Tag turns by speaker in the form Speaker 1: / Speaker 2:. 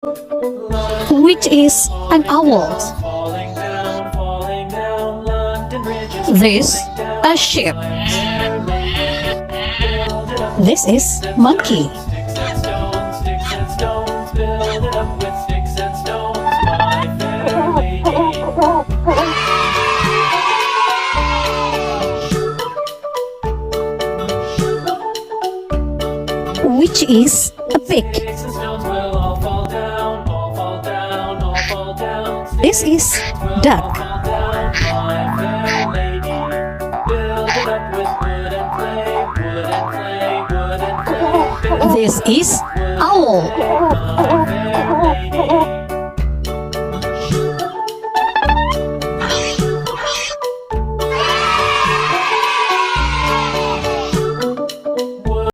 Speaker 1: Which is an owl? This a sheep. This is monkey. Which is a pig? This is duck. This is owl.